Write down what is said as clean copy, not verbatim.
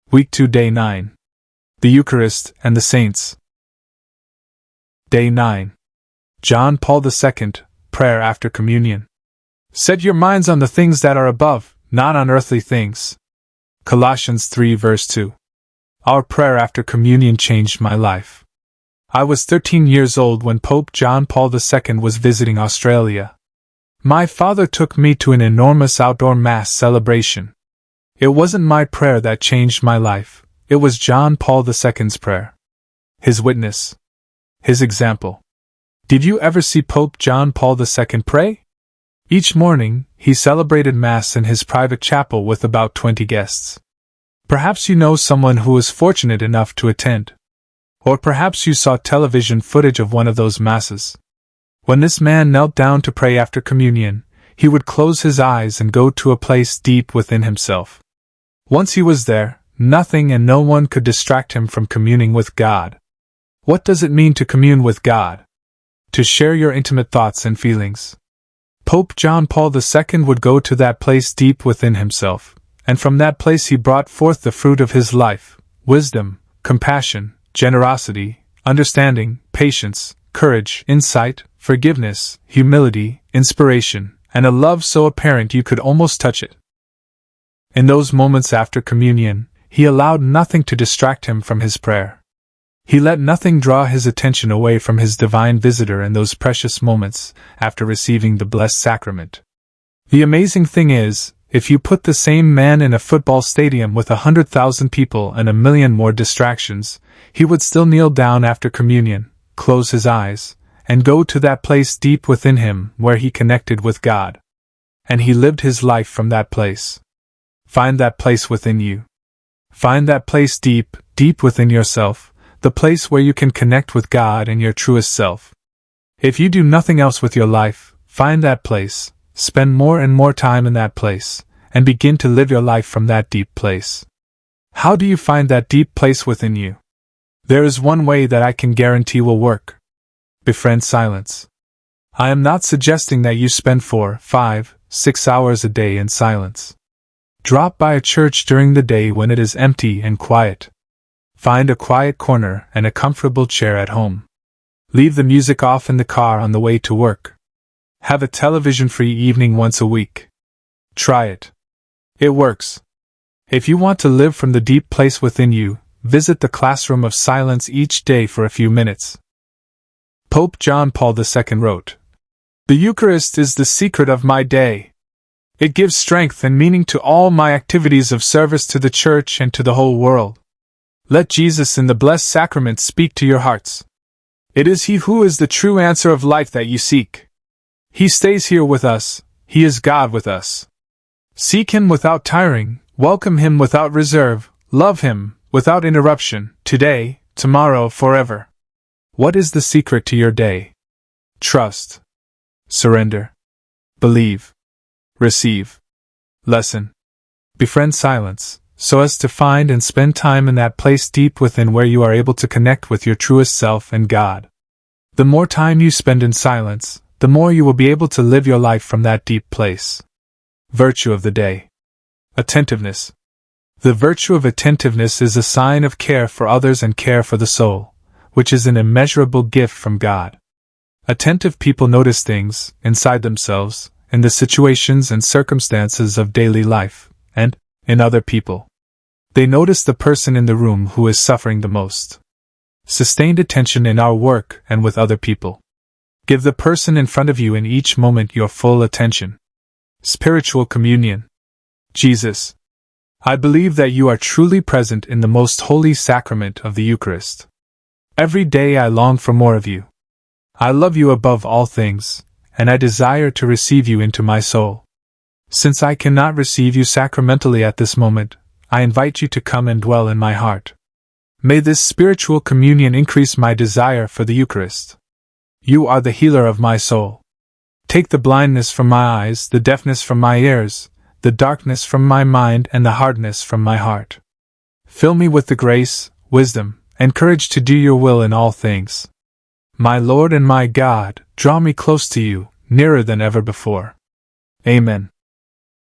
Week 2, Day 9. The Eucharist and the Saints. Day 9. John Paul II, Prayer after Communion. Set your minds on the things that are above, not on earthly things. Colossians 3 verse 2. Our prayer after communion changed my life. I was 13 years old when Pope John Paul II was visiting Australia. My father took me to an enormous outdoor Mass celebration. It wasn't my prayer that changed my life, it was John Paul II's prayer. His witness. His example. Did you ever see Pope John Paul II pray? Each morning, he celebrated Mass in his private chapel with about 20 guests. Perhaps you know someone who was fortunate enough to attend. Or perhaps you saw television footage of one of those Masses. When this man knelt down to pray after communion, he would close his eyes and go to a place deep within himself. Once he was there, nothing and no one could distract him from communing with God. What does it mean to commune with God? To share your intimate thoughts and feelings. Pope John Paul II would go to that place deep within himself, and from that place he brought forth the fruit of his life: wisdom, compassion, generosity, understanding, patience, courage, insight, forgiveness, humility, inspiration, and a love so apparent you could almost touch it. In those moments after communion, he allowed nothing to distract him from his prayer. He let nothing draw his attention away from his divine visitor in those precious moments after receiving the Blessed Sacrament. The amazing thing is, if you put the same man in a football stadium with 100,000 people and a million more distractions, he would still kneel down after communion, close his eyes, and go to that place deep within him where he connected with God. And he lived his life from that place. Find that place within you. Find that place deep, deep within yourself, the place where you can connect with God and your truest self. If you do nothing else with your life, find that place, spend more and more time in that place, and begin to live your life from that deep place. How do you find that deep place within you? There is one way that I can guarantee will work. Befriend silence. I am not suggesting that you spend 4, 5, 6 hours a day in silence. Drop by a church during the day when it is empty and quiet. Find a quiet corner and a comfortable chair at home. Leave the music off in the car on the way to work. Have a television-free evening once a week. Try it. It works. If you want to live from the deep place within you, visit the classroom of silence each day for a few minutes. Pope John Paul II wrote, "The Eucharist is the secret of my day. It gives strength and meaning to all my activities of service to the Church and to the whole world. Let Jesus in the Blessed Sacrament speak to your hearts. It is He who is the true answer of life that you seek. He stays here with us, He is God with us. Seek Him without tiring, welcome Him without reserve, love Him without interruption, today, tomorrow, forever." What is the secret to your day? Trust. Surrender. Believe. Receive. Lesson. Befriend silence, so as to find and spend time in that place deep within where you are able to connect with your truest self and God. The more time you spend in silence, the more you will be able to live your life from that deep place. Virtue of the day. Attentiveness. The virtue of attentiveness is a sign of care for others and care for the soul, which is an immeasurable gift from God. Attentive people notice things, inside themselves, in the situations and circumstances of daily life, and, in other people. They notice the person in the room who is suffering the most. Sustained attention in our work and with other people. Give the person in front of you in each moment your full attention. Spiritual communion. Jesus. I believe that you are truly present in the most holy sacrament of the Eucharist. Every day I long for more of you. I love you above all things, and I desire to receive you into my soul. Since I cannot receive you sacramentally at this moment, I invite you to come and dwell in my heart. May this spiritual communion increase my desire for the Eucharist. You are the healer of my soul. Take the blindness from my eyes, the deafness from my ears, the darkness from my mind, and the hardness from my heart. Fill me with the grace, wisdom, and courage to do your will in all things. My Lord and my God, draw me close to you, nearer than ever before. Amen.